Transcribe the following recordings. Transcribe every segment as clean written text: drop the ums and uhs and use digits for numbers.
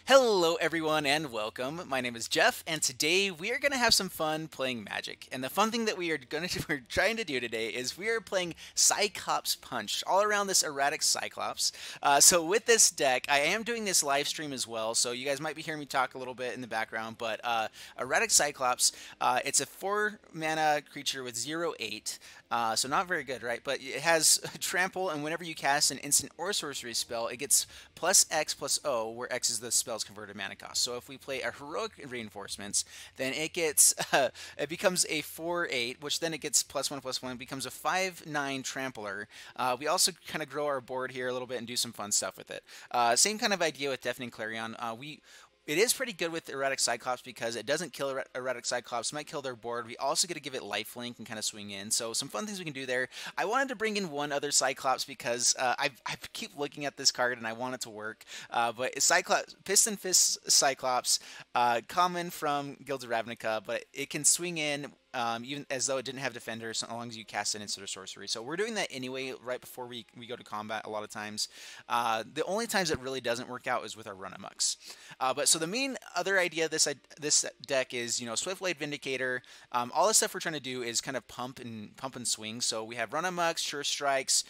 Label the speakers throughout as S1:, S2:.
S1: Hello, everyone, and welcome. My name is Jeff, and today we are going to have some fun playing Magic. And the fun thing that we're trying to do today is we are playing Cyclops Punch all around this Erratic Cyclops. So with this deck, I am doing this live stream as well, so you guys might be hearing me talk a little bit in the background. But Erratic Cyclops, it's a 4-mana creature with 0/8. So not very good, right? But it has trample, and whenever you cast an instant or sorcery spell, it gets plus X plus O, where X is the spell's converted mana cost. So if we play a heroic reinforcements, then it gets it becomes a 4/8, which then it gets +1/+1, becomes a 5/9 trampler. We also kind of grow our board here a little bit and do some fun stuff with it. Same kind of idea with Deafening Clarion. It is pretty good with Erratic Cyclops because it doesn't kill Erratic Cyclops, might kill their board. We also get to give it lifelink and kind of swing in. So some fun things we can do there. I wanted to bring in one other Cyclops because I keep looking at this card and I want it to work. But Piston-Fist Cyclops, common from Guilds of Ravnica, but it can swing in even as though it didn't have Defender, so long as you cast an instant or sorcery. So we're doing that anyway right before we go to combat a lot of times. The only times it really doesn't work out is with our Run Amoks. So the main other idea of this deck is, Swiftblade Vindicator. All the stuff we're trying to do is kind of pump and swing. So we have Run Amoks, Sure Strikes,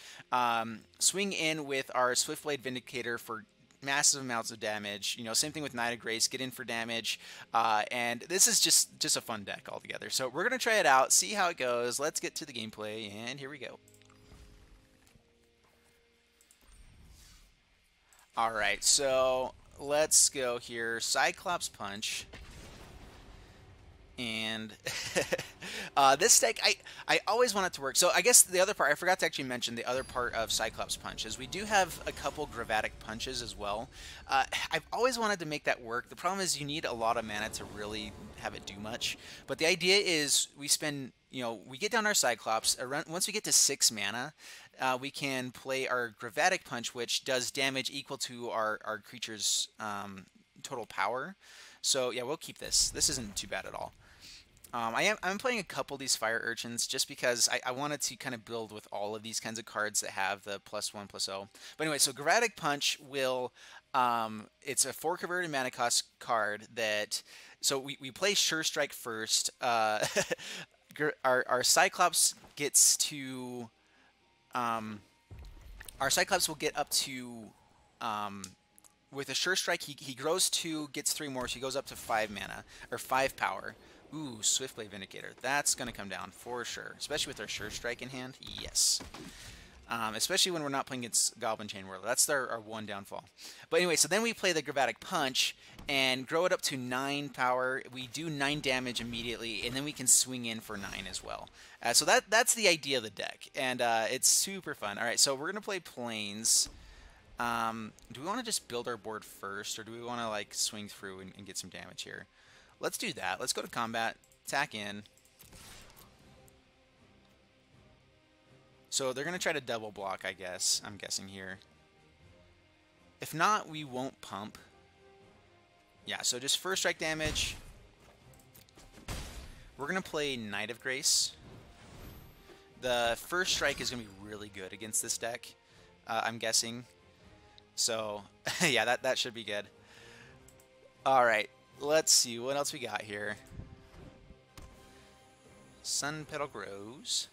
S1: swing in with our Swiftblade Vindicator for massive amounts of damage. Same thing with Knight of Grace, get in for damage. And this is just a fun deck altogether. So we're going to try it out, see how it goes. Let's get to the gameplay, and here we go. Alright, so let's go here. Cyclops Punch. And this deck, I always want it to work. So I guess the other part, I forgot to actually mention the other part of Cyclops Punch is we do have a couple Gravitic Punches as well. I've always wanted to make that work. The problem is you need a lot of mana to really have it do much. But the idea is we spend, we get down our Cyclops. Once we get to 6 mana, we can play our Gravitic Punch, which does damage equal to our creature's total power. So yeah, we'll keep this. This isn't too bad at all. I'm playing a couple of these Fire Urchins just because I wanted to kind of build with all of these kinds of cards that have the +1/+0. But anyway, so Gravitic Punch will, it's a 4 converted mana cost card that, so we play Sure Strike first. Our Cyclops gets to, our Cyclops will get up to, with a Sure Strike, he grows 2, gets 3 more, so he goes up to 5 mana, or 5 power. Ooh, Swiftblade Vindicator. That's going to come down for sure. Especially with our Sure Strike in hand. Yes. Especially when we're not playing against Goblin Chain Whirler. That's our one downfall. But anyway, so then we play the Gravitic Punch and grow it up to 9 power. We do 9 damage immediately, and then we can swing in for 9 as well. So that's the idea of the deck. And it's super fun. Alright, so we're going to play Plains. Do we want to just build our board first, or do we want to like swing through and get some damage here? Let's do that. Let's go to combat, attack in. So they're going to try to double block, I guess. I'm guessing here. If not, we won't pump. Yeah, so just first strike damage. We're going to play Knight of Grace. The first strike is going to be really good against this deck, I'm guessing. So, yeah, that should be good. Alright, let's see what else we got here. Sun Petal Grows.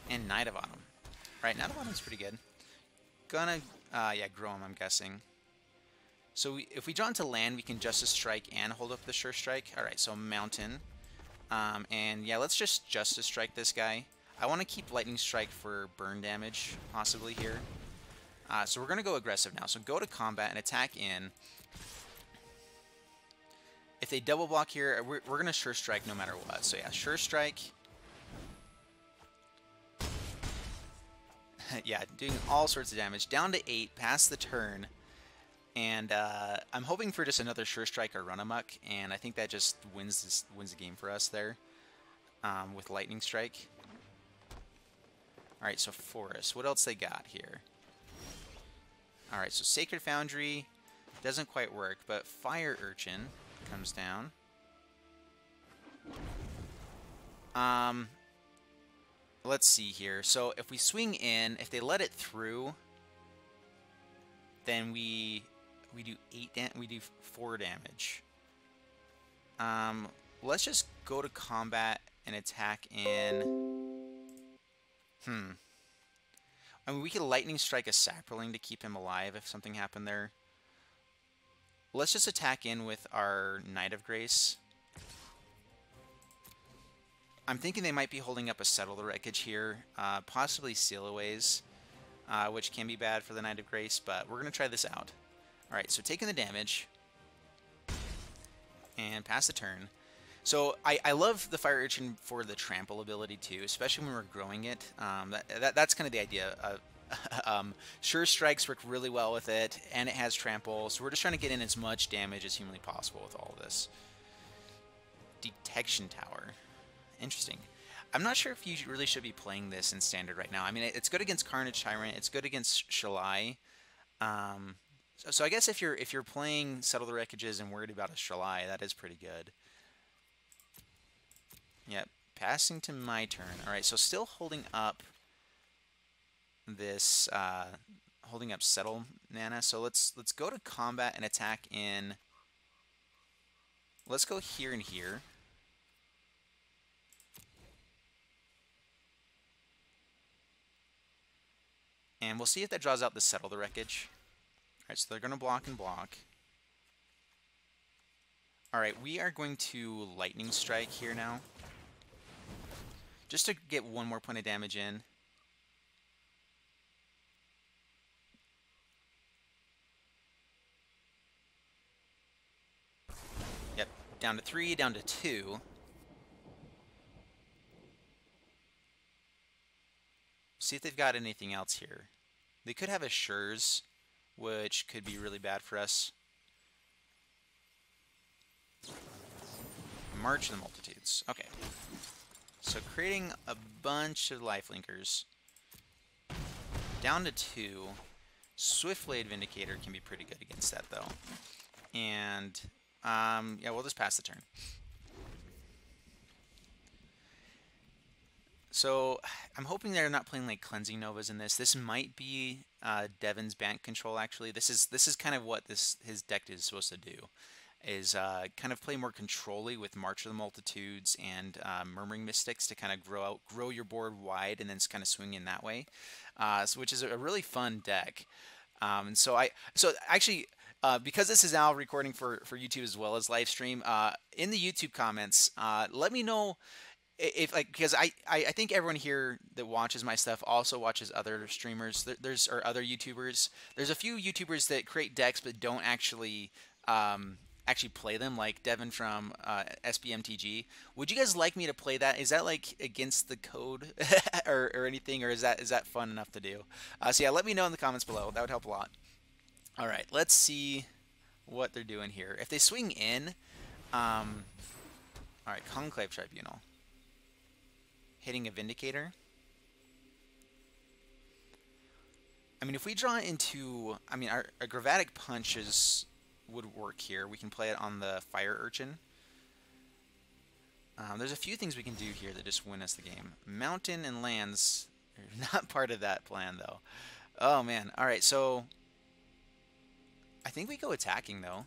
S1: And Knight of Autumn. Right, Knight of Autumn's pretty good. Gonna, yeah, grow him, I'm guessing. So if we draw into land, we can Justice Strike and hold up the Sure Strike. Alright, so Mountain. And yeah, let's just Justice Strike this guy. I want to keep Lightning Strike for burn damage, possibly here. So we're going to go aggressive now. So go to combat and attack in. If they double block here, we're going to Sure Strike no matter what. So yeah, Sure Strike. Yeah, doing all sorts of damage. Down to 8, past the turn. And I'm hoping for just another Sure Strike or Run Amok. And I think that just wins the game for us there with Lightning Strike. Alright, so Forest. What else they got here? Alright, so Sacred Foundry doesn't quite work, but Fire Urchin comes down. Let's see here. So if we swing in, if they let it through, then we We do 4 damage. Let's just go to combat and attack in... I mean, we could lightning strike a sapling to keep him alive if something happened there. Let's just attack in with our Knight of Grace. I'm thinking they might be holding up a Settle the Wreckage here, possibly Sealaways, which can be bad for the Knight of Grace, but we're going to try this out. Alright, so taking the damage, and pass the turn. So I love the Fire Urchin for the trample ability too, especially when we're growing it. That's kind of the idea. Sure Strikes work really well with it, and it has trample, so we're just trying to get in as much damage as humanly possible with all of this. Detection Tower. Interesting. I'm not sure if you really should be playing this in Standard right now. I mean, it's good against Carnage Tyrant, it's good against Shalai. So I guess if you're playing Settle the Wreckages and worried about a Shalai, that is pretty good. Yep, passing to my turn. Alright, so still holding up this, holding up Settle Mana. So let's go to combat and attack in... Let's go here and here. And we'll see if that draws out the Settle the Wreckage. Alright, so they're going to block and block. Alright, we are going to Lightning Strike here now. Just to get one more point of damage in. Yep, down to 3, down to 2. See if they've got anything else here. They could have Assures, which could be really bad for us. March of the Multitudes. Okay. So creating a bunch of lifelinkers. Down to 2. Swiftblade Vindicator can be pretty good against that, though. And, yeah, we'll just pass the turn. So, I'm hoping they're not playing, like, Cleansing Novas in this. This might be Devin's Bank Control, actually. This is kind of what his deck is supposed to do. Is kind of play more control-y with March of the Multitudes and Murmuring Mystics to kind of grow your board wide and then kind of swing in that way, which is a really fun deck. And so actually, because this is now recording for YouTube as well as live stream, in the YouTube comments, let me know if, like, because I think everyone here that watches my stuff also watches other streamers. Or other YouTubers. There's a few YouTubers that create decks but don't actually play them, like Devin from SBMTG. Would you guys like me to play that? Is that like against the code or anything, or is that fun enough to do? So yeah, let me know in the comments below. That would help a lot. All right, let's see what they're doing here. If they swing in, all right, Conclave Tribunal, hitting a Vindicator. I mean, if we draw into, I mean, our Gravitic Punch would work here. We can play it on the Fire Urchin. There's a few things we can do here that just win us the game. Mountain and lands are not part of that plan, though. Oh, man. All right, so I think we go attacking, though.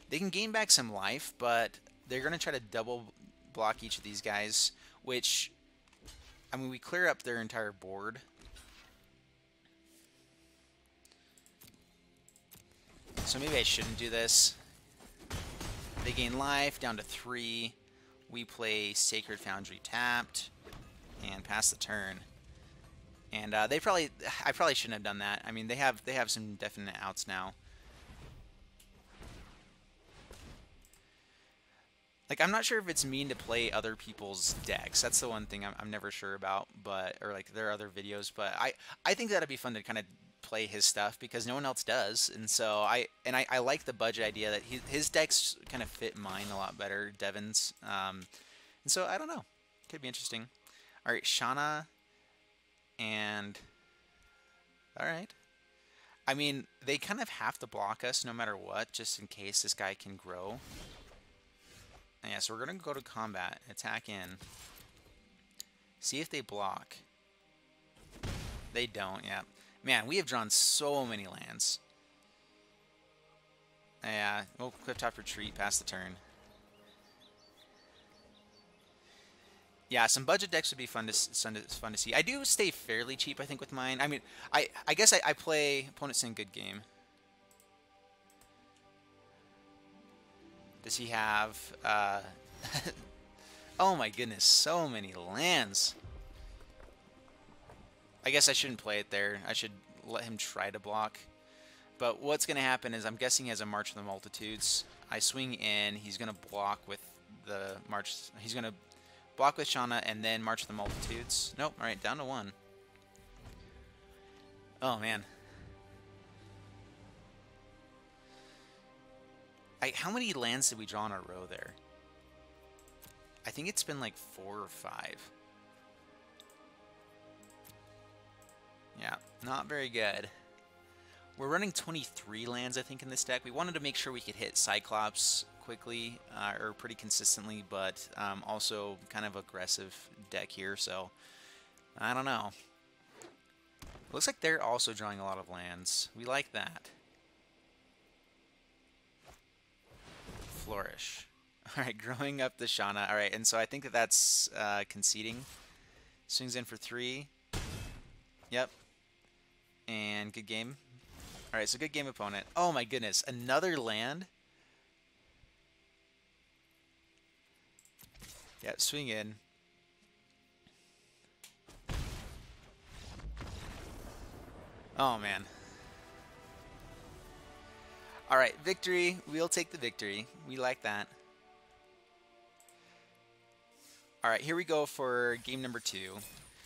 S1: They can gain back some life, but they're going to try to double block each of these guys, which, I mean, we clear up their entire board. So maybe I shouldn't do this. They gain life down to 3. We play Sacred Foundry tapped and pass the turn. And I probably shouldn't have done that. I mean, they have some definite outs now. Like, I'm not sure if it's mean to play other people's decks. That's the one thing I'm never sure about, or like their other videos. But I think that'd be fun to kind of play his stuff because no one else does, and so I like the budget idea that his decks kind of fit mine a lot better, Devin's, and so I don't know, could be interesting. All right, Shana, and all right, I mean, they kind of have to block us no matter what, just in case this guy can grow. And yeah, so we're gonna go to combat, attack in, see if they block. They don't. Yeah. Man, we have drawn so many lands. Yeah, we'll Clifftop Retreat past the turn. Yeah, some budget decks would be fun to see. I do stay fairly cheap, I think, with mine. I mean, I guess I play opponents in good game. Does he have... oh my goodness, so many lands. I guess I shouldn't play it there. I should let him try to block. But what's going to happen is I'm guessing he has a March of the Multitudes. I swing in. He's going to block with the March. He's going to block with Shauna and then March of the Multitudes. Nope. All right, down to 1. Oh, man. How many lands did we draw in a row there? I think it's been like 4 or 5. Yeah, not very good. We're running 23 lands, I think, in this deck. We wanted to make sure we could hit Cyclops quickly, or pretty consistently, but also kind of aggressive deck here, so I don't know. Looks like they're also drawing a lot of lands. We like that. Flourish. All right, growing up the Shauna. All right, and so I think that that's conceding. Swings in for 3. Yep. And good game. All right, so good game, opponent. Oh my goodness, another land? Yeah, swing in. Oh man. All right, victory. We'll take the victory. We like that. All right, here we go for game number 2.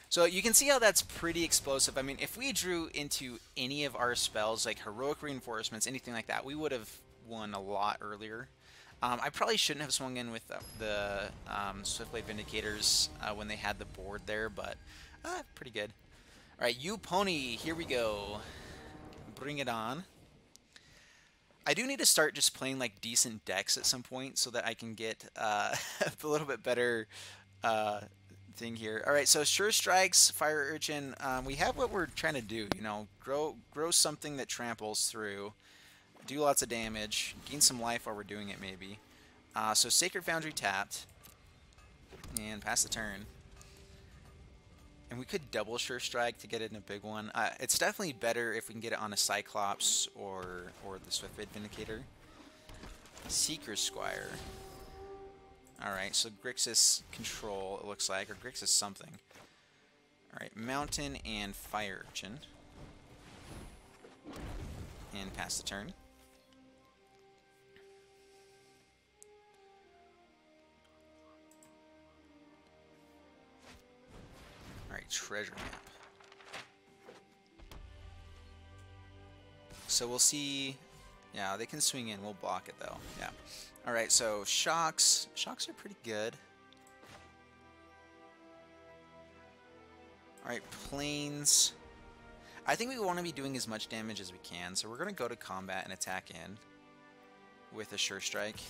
S1: So you can see how that's pretty explosive. I mean, if we drew into any of our spells, like Heroic Reinforcements, anything like that, we would have won a lot earlier. I probably shouldn't have swung in with the Swiftblade Vindicators when they had the board there, but pretty good. All right, you pony, here we go. Bring it on. I do need to start just playing like decent decks at some point so that I can get a little bit better thing here. All right, so Sure Strikes, Fire Urchin. We have what we're trying to do, you know, grow something that tramples through, do lots of damage, gain some life while we're doing it maybe. So Sacred Foundry tapped, and pass the turn. And we could double Sure Strike to get it in a big one. It's definitely better if we can get it on a Cyclops or the Swiftblade Vindicator. Seeker Squire. Alright, so Grixis control, it looks like, or Grixis something. Alright, Mountain and Fire Urchin. And pass the turn. Alright, Treasure Map. So we'll see... Yeah, they can swing in. We'll block it, though. Yeah. Alright, so Shocks. Shocks are pretty good. Alright, Plains. I think we want to be doing as much damage as we can, so we're going to go to combat and attack in with a Sure Strike.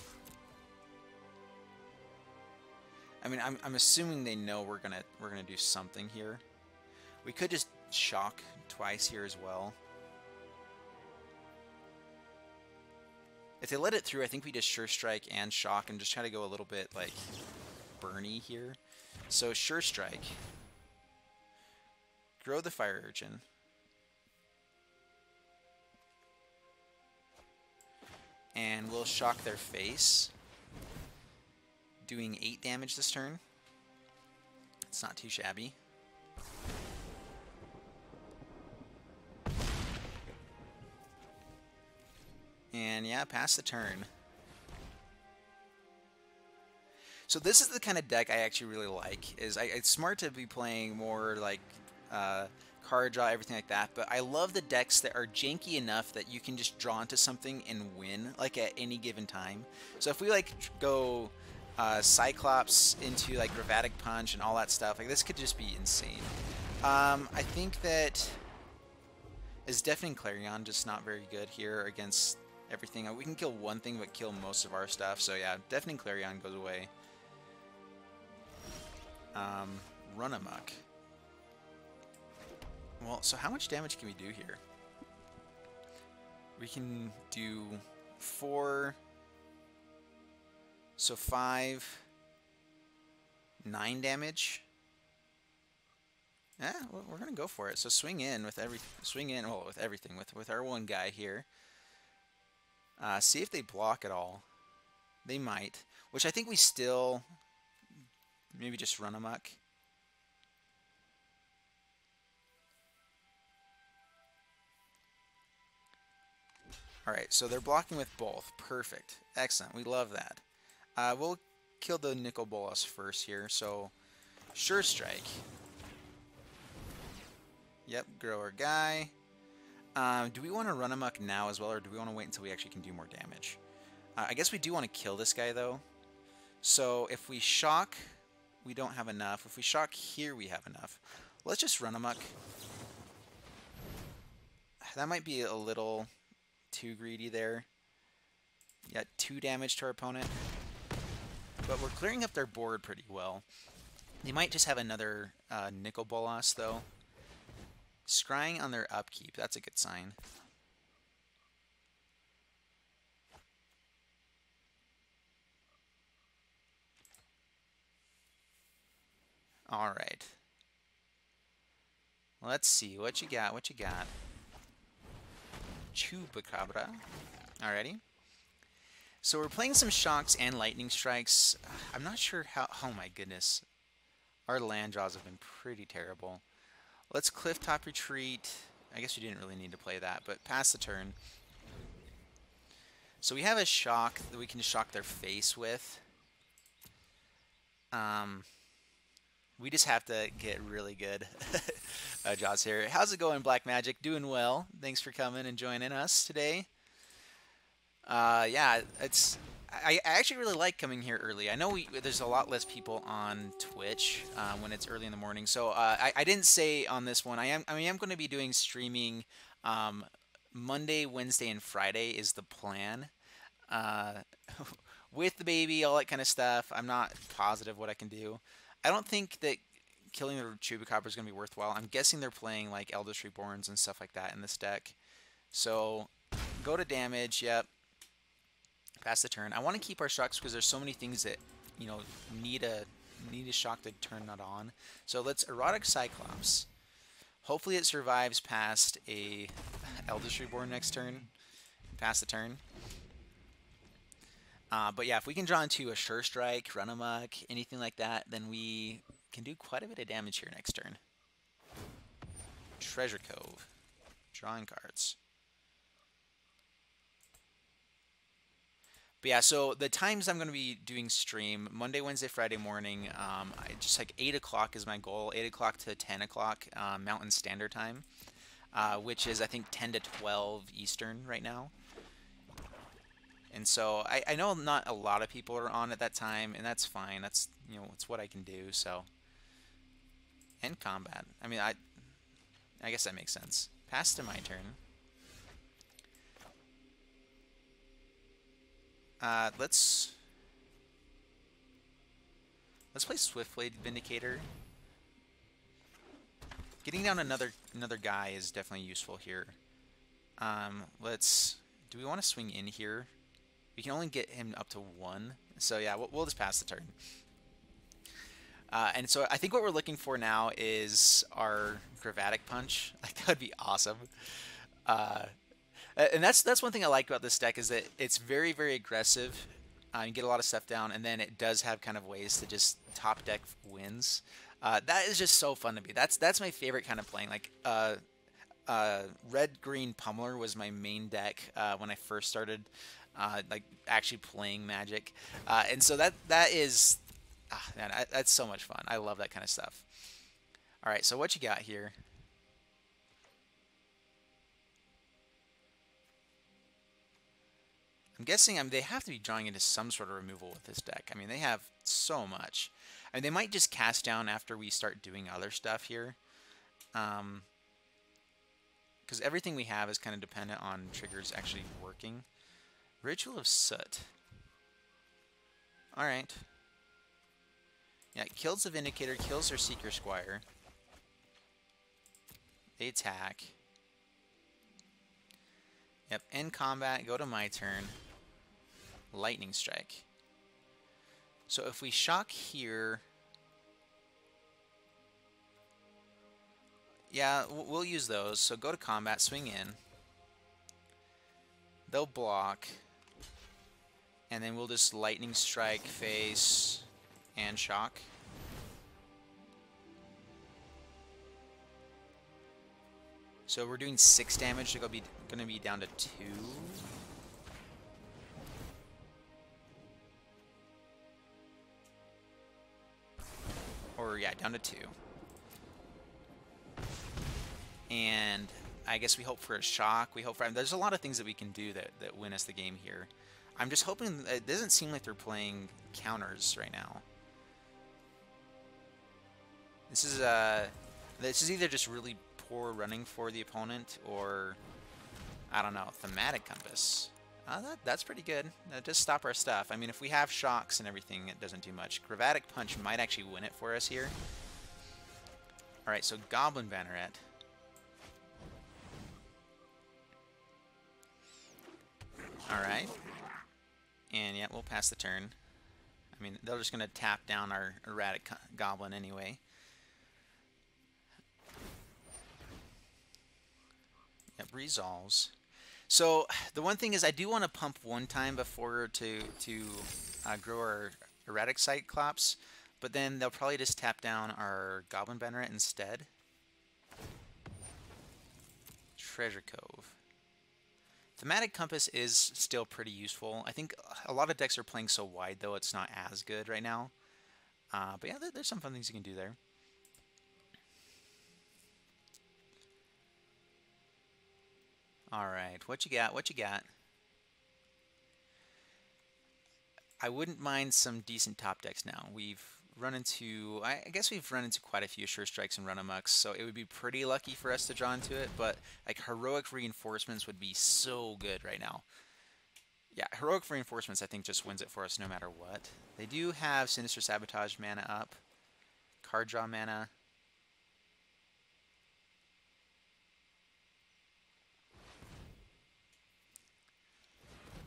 S1: I mean, I'm assuming they know we're gonna do something here. We could just Shock twice here as well. If they let it through, I think we just Sure Strike and Shock and just try to go a little bit, like, burny here. So, Sure Strike. Grow the Fire Urchin. And we'll Shock their face. Doing 8 damage this turn. It's not too shabby. And yeah, pass the turn. So this is the kind of deck I actually really like. It's smart to be playing more like card draw, everything like that, but I love the decks that are janky enough that you can just draw into something and win, like at any given time. So if we like go Cyclops into like Gravitic Punch and all that stuff, like this could just be insane. I think that is Deafening Clarion just not very good here against everything. We can kill one thing but kill most of our stuff, so yeah, Deafening Clarion goes away. Run Amok. Well, so how much damage can we do here? We can do 4, so 5, 9 damage. Yeah, we're gonna go for it. So swing in with everything with our one guy here. See if they block at all. They might, which I think we still maybe just run amok. All right, so they're blocking with both. Perfect, excellent. We love that. We'll kill the Nicol Bolas first here. So Sure Strike. Yep, grow our guy. Do we want to run amok now as well, or do we want to wait until we actually can do more damage? I guess we do want to kill this guy, though. So if we shock, we don't have enough. If we shock here, we have enough. Let's just run amok. That might be a little too greedy there. Yeah, 2 damage to our opponent. But we're clearing up their board pretty well. They might just have another Nicol Bolas, though. Scrying on their upkeep, that's a good sign. Alright. Let's see, what you got, what you got? Chupacabra. Alrighty. So we're playing some shocks and lightning strikes. I'm not sure how... Oh my goodness. Our land draws have been pretty terrible. Let's Clifftop Retreat. I guess we didn't really need to play that, but pass the turn. So we have a shock that we can shock their face with. We just have to get really good draws here. How's it going, Black Magic? Doing well. Thanks for coming and joining us today. Yeah, I actually really like coming here early. I know there's a lot less people on Twitch when it's early in the morning. So I didn't say on this one. I am going to be doing streaming Monday, Wednesday, and Friday is the plan. With the baby, all that kind of stuff. I'm not positive what I can do. I don't think that killing the Chupacabra is going to be worthwhile. I'm guessing they're playing like Eldritch Reborns and stuff like that in this deck. So go to damage. Yep. Pass the turn. I want to keep our shocks because there's so many things that, you know, need a shock to turn that on. So let's Erratic Cyclops. Hopefully it survives past a Eldritch Reborn next turn. Pass the turn. But yeah, if we can draw into a Sure Strike, Run Amok, anything like that, then we can do quite a bit of damage here next turn. Treasure Cove. Drawing cards. But yeah, so the times I'm going to be doing stream, Monday, Wednesday, Friday morning, just like 8 o'clock is my goal, 8 o'clock to 10 o'clock Mountain Standard Time, which is, I think, 10 to 12 Eastern right now. And so I know not a lot of people are on at that time, and that's fine. That's, you know, it's what I can do, so. End combat. I mean, I guess that makes sense. Pass to my turn. Let's play Swiftblade Vindicator. Getting down another guy is definitely useful here. Do we want to swing in here? We can only get him up to 1, so yeah, we'll just pass the turn. And so I think what we're looking for now is our Gravitic Punch. Like, that would be awesome. And that's one thing I like about this deck is that it's very, very aggressive. You get a lot of stuff down, and then it does have kind of ways to just top deck wins. That is just so fun to me. That's my favorite kind of playing. Like Red-Green Pummeler was my main deck when I first started like actually playing Magic, and so that is man, that's so much fun. I love that kind of stuff. All right, so what you got here? I'm guessing they have to be drawing into some sort of removal with this deck. I mean, they have so much. I mean, they might just cast down after we start doing other stuff here. Because everything we have is kind of dependent on triggers actually working. Ritual of Soot. Alright. Yeah, it kills the Vindicator, kills their Seeker Squire. They attack. Yep, end combat, go to my turn. Lightning Strike. So if we shock here, yeah, we'll use those. So go to combat, swing in. They'll block. And then we'll just Lightning Strike, face, and shock. So we're doing 6 damage. They're going to be down to 2. Or, yeah, down to 2. And I guess we hope for a shock. We hope for... There's a lot of things that we can do that win us the game here. I'm just hoping... It doesn't seem like they're playing counters right now. This is either just really poor running for the opponent, or... I don't know. Thematic Compass. That's pretty good. Just stop our stuff. I mean, if we have shocks and everything, it doesn't do much. Gravitic Punch might actually win it for us here. Alright, so Goblin Banneret. Alright. And yeah, we'll pass the turn. I mean, they're just going to tap down our Erratic Goblin anyway. Yep, resolves. So the one thing is, I do want to pump one time before to grow our Erratic Cyclops, but then they'll probably just tap down our Goblin Banneret instead. Treasure Cove. Thematic Compass is still pretty useful. I think a lot of decks are playing so wide, though, it's not as good right now. But yeah, there's some fun things you can do there. Alright, what you got? What you got? I wouldn't mind some decent top decks now. We've run into... I guess we've run into quite a few Sure Strikes and Run Amoks, so it would be pretty lucky for us to draw into it, but like Heroic Reinforcements would be so good right now. Yeah, Heroic Reinforcements I think just wins it for us no matter what. They do have Sinister Sabotage mana up, card draw mana.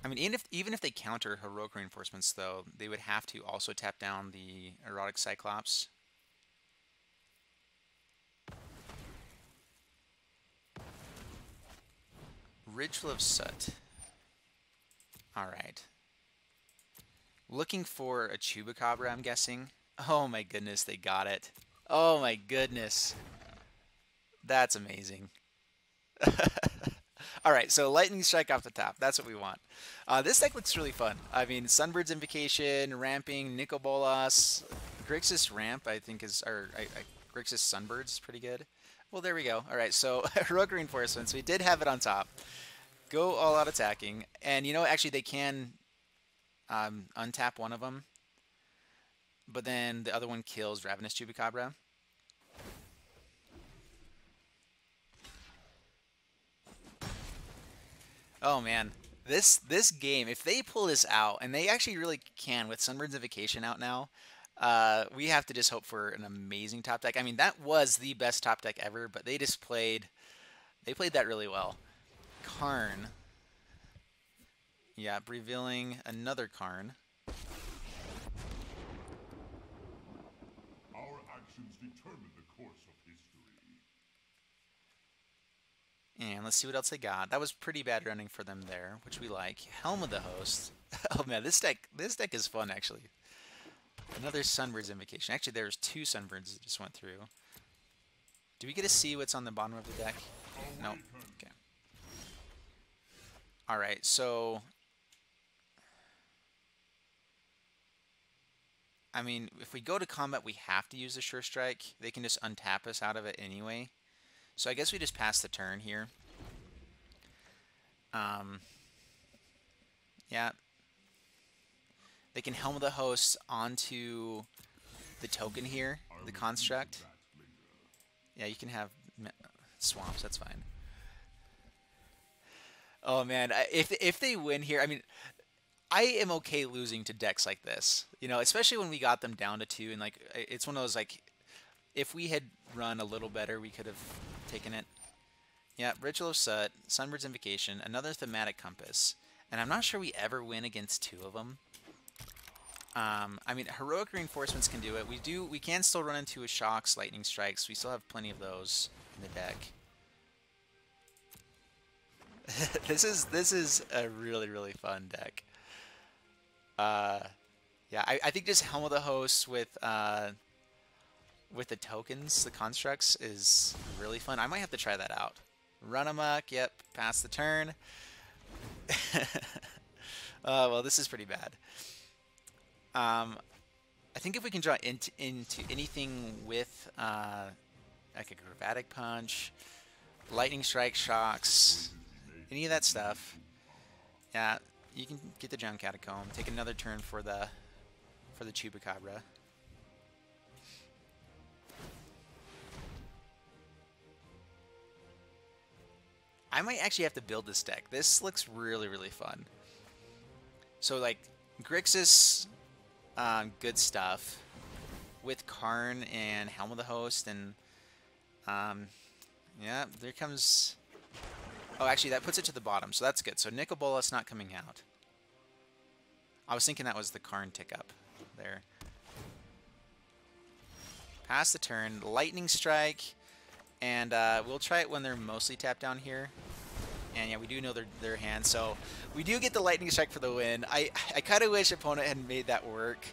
S1: I mean, even if they counter Heroic Reinforcements, though, they would have to also tap down the Erratic Cyclops. Ritual of Soot. Alright. Looking for a Chupacabra, I'm guessing. Oh my goodness, they got it. Oh my goodness. That's amazing. Alright, so Lightning Strike off the top. That's what we want. This deck looks really fun. I mean, Sunbird's Invocation, Ramping, Nicol Bolas, Grixis Ramp, I think is... or Grixis Sunbird's pretty good. Well, there we go. Alright, so Heroic Reinforcements. We did have it on top. Go all out attacking. And, you know, actually they can untap one of them. But then the other one kills Ravenous Chupacabra. Oh man, this game, if they pull this out, and they actually really can with Sunbird's Invocation out now, we have to just hope for an amazing top deck. I mean, that was the best top deck ever, but they played that really well. Karn. Yeah, revealing another Karn.
S2: Our actions determine the course of history.
S1: And let's see what else they got. That was pretty bad running for them there, which we like. Helm of the Host. Oh man, this deck is fun actually. Another Sunbird's Invocation. Actually, there's 2 Sunbirds that just went through. Do we get to see what's on the bottom of the deck? No. Okay. Alright, so... I mean, if we go to combat, we have to use the Sure Strike. They can just untap us out of it anyway. So I guess we just pass the turn here. Yeah. They can Helm of the Host onto the token here, the construct. Yeah, you can have swamps, that's fine. Oh man, if they win here, I mean, I am okay losing to decks like this. You know, especially when we got them down to 2, and like it's one of those like, if we had run a little better, we could have taken it. Yeah, Ritual of Soot, Sunbird's Invocation, another Thematic Compass. And I'm not sure we ever win against 2 of them. I mean, heroic reinforcements can do it. We can still run into a shocks, lightning strikes. We still have plenty of those in the deck. This is a really fun deck. Yeah, I think just Helm of the Host with the tokens, the constructs, is really fun. I might have to try that out. Run Amok, yep, pass the turn. Well, this is pretty bad. I think if we can draw into anything with like a Gravitic Punch, Lightning Strike, Shocks, any of that stuff, yeah, you can get the Giant Catacomb. Take another turn for the Chupacabra. I might actually have to build this deck. This looks really fun. So like Grixis, good stuff with Karn and Helm of the Host, and yeah, there comes. Oh, actually, that puts it to the bottom, so that's good. So Nicol Bolas not coming out. I was thinking that was the Karn tick up there. Pass the turn, Lightning Strike, and we'll try it when they're mostly tapped down here. And yeah, we do know their hand, so we do get the Lightning Strike for the win. I kind of wish opponent had made that work.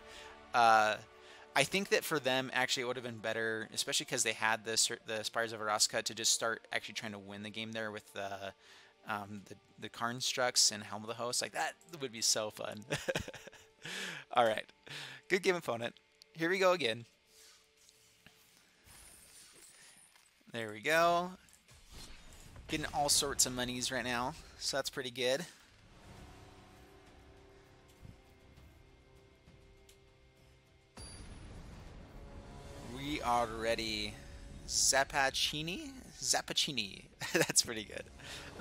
S1: I think that for them, actually, it would have been better, especially because they had the Spires of Araska, to just start actually trying to win the game there with the Karn Structs and Helm of the Host. Like, that would be so fun. All right. Good game, opponent. Here we go again. There we go. Getting all sorts of monies right now, so that's pretty good. We are ready. Zappuccini? That's pretty good.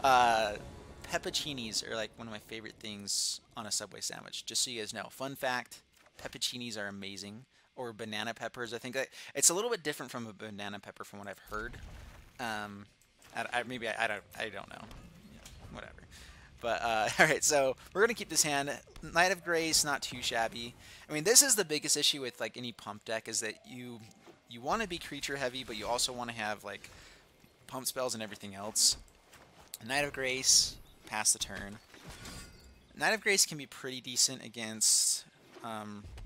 S1: Peppuccinis are like one of my favorite things on a Subway sandwich. Just so you guys know. Fun fact, peppuccinis are amazing. Or banana peppers. I think that it's a little bit different from a banana pepper from what I've heard. Maybe I don't know. Yeah, whatever. But all right, so we're gonna keep this hand. Knight of Grace, not too shabby. I mean, this is the biggest issue with like any pump deck, is that you want to be creature heavy, but you also want to have like pump spells and everything else. Knight of Grace, pass the turn. Knight of Grace can be pretty decent against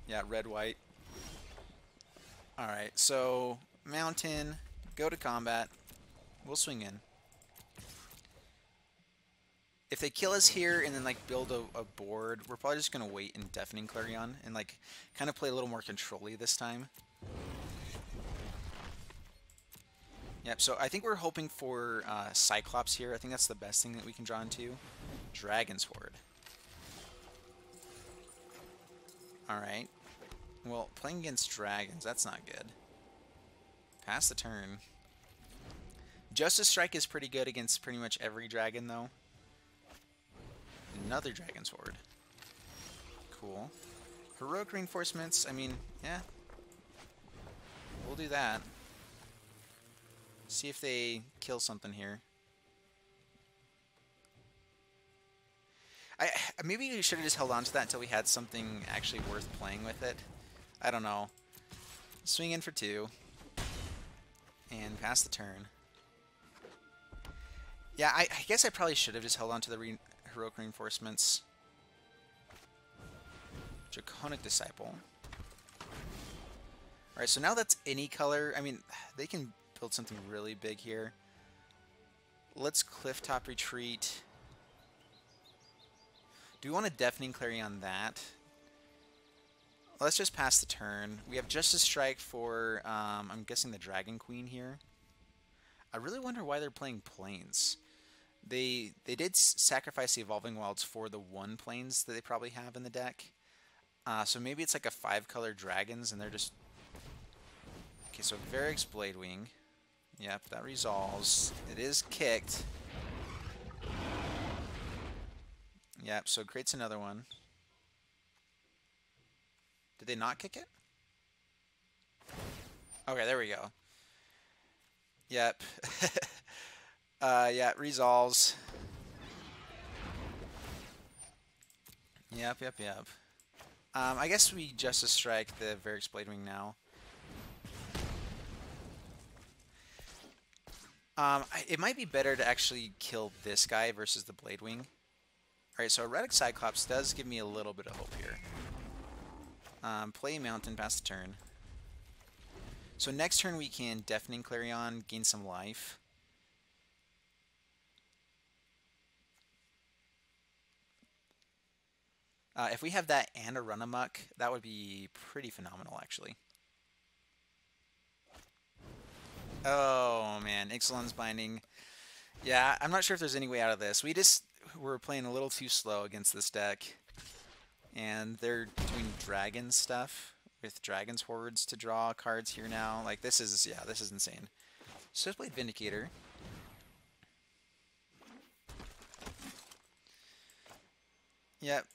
S1: yeah, red-white. All right, so Mountain, go to combat. We'll swing in. If they kill us here and then like build a board, we're probably just gonna wait in Deafening Clarion and like kind of play a little more control-y this time. Yep, so I think we're hoping for Cyclops here. I think that's the best thing that we can draw into. Dragon's Horde. Alright. Well, playing against dragons, that's not good. Pass the turn. Justice Strike is pretty good against pretty much every dragon, though. Another Dragon's Horde. Cool. Heroic Reinforcements, I mean, yeah. We'll do that. See if they kill something here. Maybe we should have just held on to that until we had something actually worth playing with it. I don't know. Swing in for 2. And pass the turn. Yeah, I guess I probably should have just held on to the heroic reinforcements. Draconic Disciple. Alright, so now that's any color. I mean, they can build something really big here. Let's Clifftop Retreat. Do we want to Deafening Clarion that? Let's just pass the turn. We have Justice Strike for, I'm guessing the Dragon Queen here. I really wonder why they're playing Plains. They did sacrifice the Evolving Wilds for the 1 Plains that they probably have in the deck. So maybe it's like a 5-color dragons and they're just... Okay, so Varric's Bladewing. Yep, that resolves. It is kicked. Yep, so it creates another one. Did they not kick it? Okay, there we go. Yep. Yeah, it resolves. Yep, yep, yep. I guess we Justice Strike the Varix Bladewing now. It might be better to actually kill this guy versus the Bladewing. Alright, so Erratic Cyclops does give me a little bit of hope here. Play Mountain, pass the turn. So next turn we can Deafening Clarion, gain some life. If we have that and a Run Amok, that would be pretty phenomenal, actually. Oh, man. Ixalan's Binding. Yeah, I'm not sure if there's any way out of this. We just were playing a little too slow against this deck. And they're doing dragon stuff with Dragon's Hordes to draw cards here now. Like, this is, yeah, this is insane. Swiftblade Vindicator. Yep.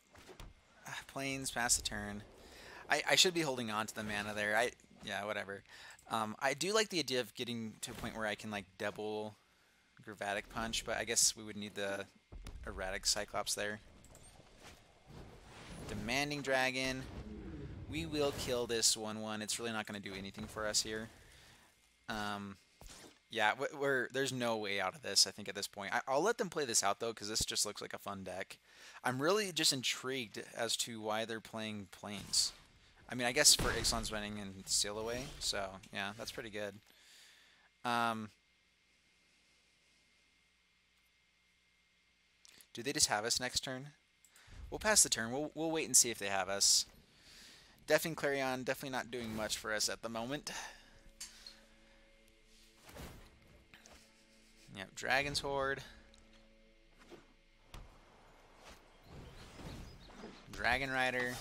S1: Planes, pass the turn. I should be holding on to the mana there. Yeah, whatever. I do like the idea of getting to a point where I can like double Gravitic Punch, but I guess we would need the Erratic Cyclops there. Demanding Dragon. We will kill this 1/1. It's really not going to do anything for us here. Yeah, there's no way out of this, I think, at this point. I'll let them play this out, though, because this just looks like a fun deck. I'm really just intrigued as to why they're playing Plains. I mean, I guess for Ixalan's winning and Seal Away, so, yeah, that's pretty good. Do they just have us next turn? We'll pass the turn. We'll wait and see if they have us. Deafening Clarion, definitely not doing much for us at the moment. Yep, Dragon's Horde. Dragon Rider.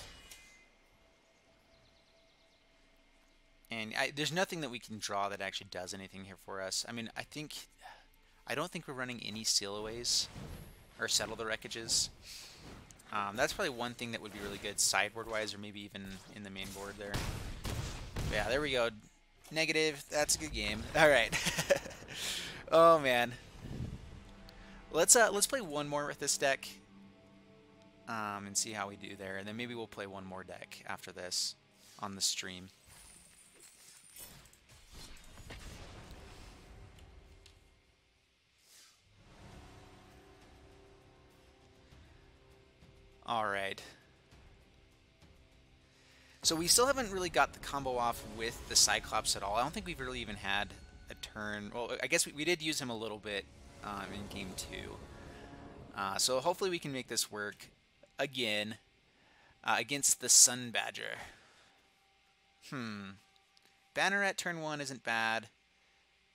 S1: And there's nothing that we can draw that actually does anything here for us. I mean, I don't think we're running any Sealaways or Settle the Wreckages. That's probably one thing that would be really good sideboard-wise, or maybe even in the main board there. But yeah, there we go. Negative. That's a good game. All right. Oh man. Let's play one more with this deck, and see how we do there, and then maybe we'll play one more deck after this on the stream. All right. So we still haven't really got the combo off with the Cyclops at all. I don't think we've really even had a turn. Well, I guess we did use him a little bit in game 2. So hopefully we can make this work again against the Sun Badger. Banneret turn 1 isn't bad.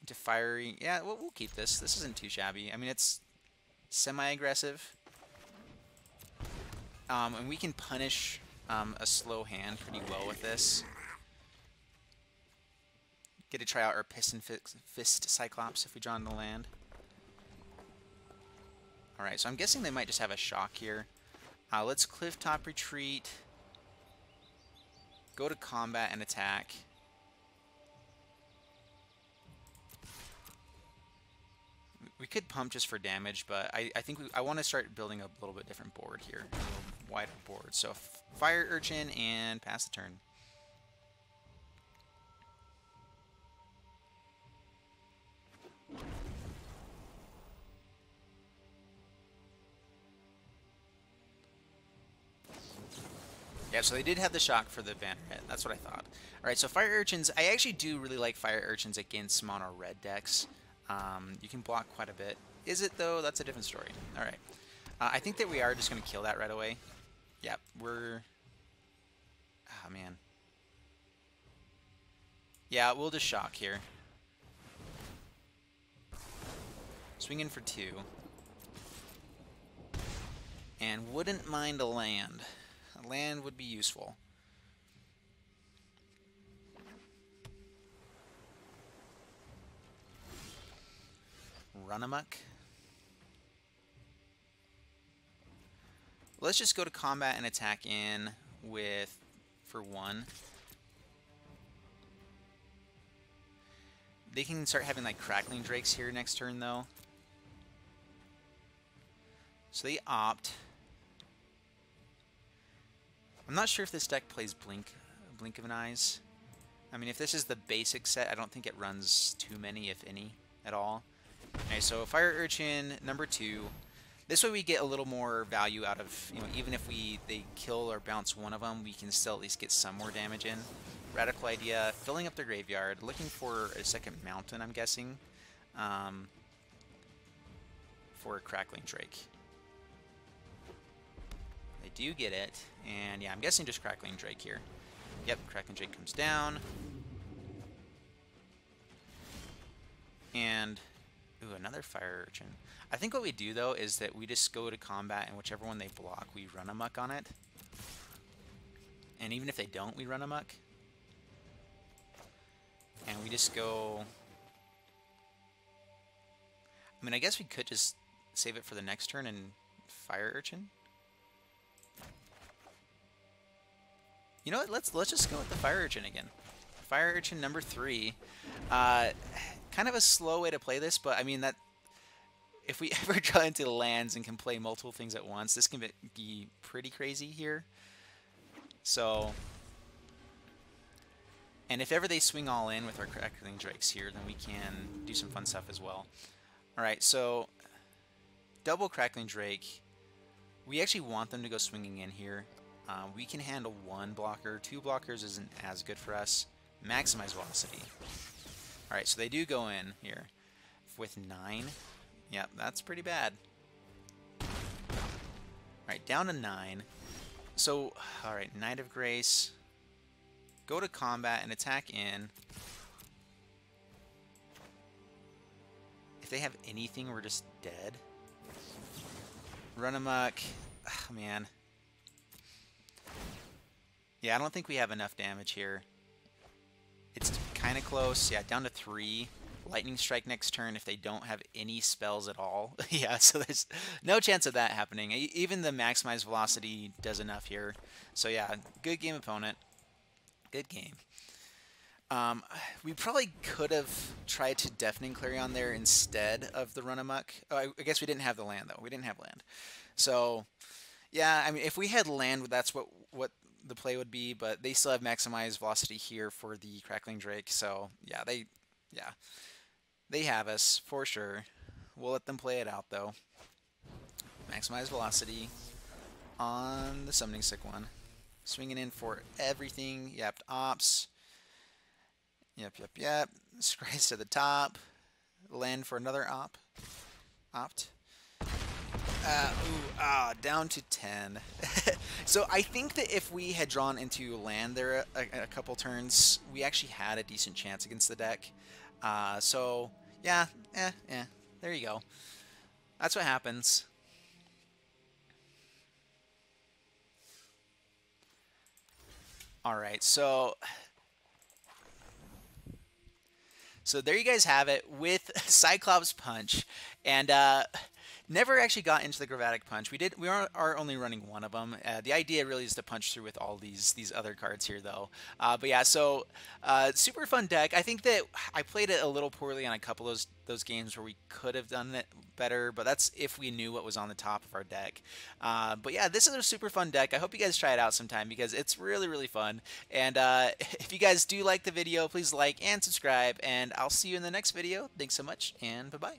S1: Into Fiery. Yeah, we'll keep this. This isn't too shabby. I mean, it's semi-aggressive. And we can punish a slow hand pretty well with this. Get to try out our Piston-Fist Cyclops if we draw into land. Alright, so I'm guessing they might just have a shock here. Let's Clifftop Retreat. Go to combat and attack. We could pump just for damage, but I think I want to start building a little bit different board here. A little wider board. So Fire Urchin and pass the turn. Yeah, so they did have the shock for the Banneret. That's what I thought. Alright, so Fire Urchins, I actually do really like Fire Urchins against mono red decks. You can block quite a bit. Is it, though? That's a different story. Alright. I think that we are just going to kill that right away. Yep, we're... Oh, man. Yeah, we'll just shock here. Swing in for 2. And wouldn't mind a land. A land would be useful. Run Amok. Let's just go to combat and attack in with for 1. They can start having like Crackling Drakes here next turn though. So they opt. I'm not sure if this deck plays Blink of an Eyes. I mean, if this is the basic set, I don't think it runs too many, if any, at all. Okay, so Fire Urchin, number 2. This way we get a little more value out of, you know, even if they kill or bounce one of them, we can still at least get some more damage in. Radical idea, filling up the graveyard, looking for a second mountain, I'm guessing, for a Crackling Drake. They do get it, and yeah, I'm guessing just Crackling Drake here. Yep, Crackling Drake comes down. And, ooh, another Fire Urchin. I think what we do, though, is that we just go to combat, and whichever one they block, we Run Amok on it. And even if they don't, we Run Amok. And we just go... I mean, I guess we could just save it for the next turn and Fire Urchin. You know what? Let's just go with the Fire Urchin again. Fire Urchin number 3. Kind of a slow way to play this, but I mean that if we ever draw into the lands and can play multiple things at once, this can be pretty crazy here. So, and if ever they swing all in with our Crackling Drakes here, then we can do some fun stuff as well. All right, so double Crackling Drake. We actually want them to go swinging in here. We can handle 1 blocker. 2 blockers isn't as good for us. Maximize velocity. All right, so they do go in here with 9. Yep, that's pretty bad. All right, down to 9. So, all right, Knight of Grace. Go to combat and attack in. If they have anything, we're just dead. Run Amok. Oh, man. Yeah, I don't think we have enough damage here. It's kind of close. Yeah, down to 3. Lightning Strike next turn if they don't have any spells at all. Yeah, so there's no chance of that happening. Even the Maximize Velocity does enough here. So yeah, good game, opponent. Good game. We probably could have tried to Deafening Clarion there instead of the Run Amok. Oh, I guess we didn't have the land, though. We didn't have land. So, yeah, I mean, if we had land, that's what the play would be, but they still have Maximized Velocity here for the Crackling Drake. So, yeah, they have us, for sure. We'll let them play it out, though. Maximize Velocity on the Summoning Sick one. Swinging in for everything. Yep, Ops. Yep. Scries to the top. Land for another Opt. Down to 10. So I think that if we had drawn into land there a couple turns, we actually had a decent chance against the deck. So, yeah, there you go. That's what happens. Alright, so there you guys have it with Cyclops Punch. And never actually got into the Gravitic Punch. We are only running one of them. The idea really is to punch through with all these other cards here, though. But yeah, so super fun deck. I think that I played it a little poorly on a couple of those games where we could have done it better, but that's if we knew what was on the top of our deck. But yeah, this is a super fun deck. I hope you guys try it out sometime because it's really, really fun. And if you guys do like the video, please like and subscribe, and I'll see you in the next video. Thanks so much, and bye-bye.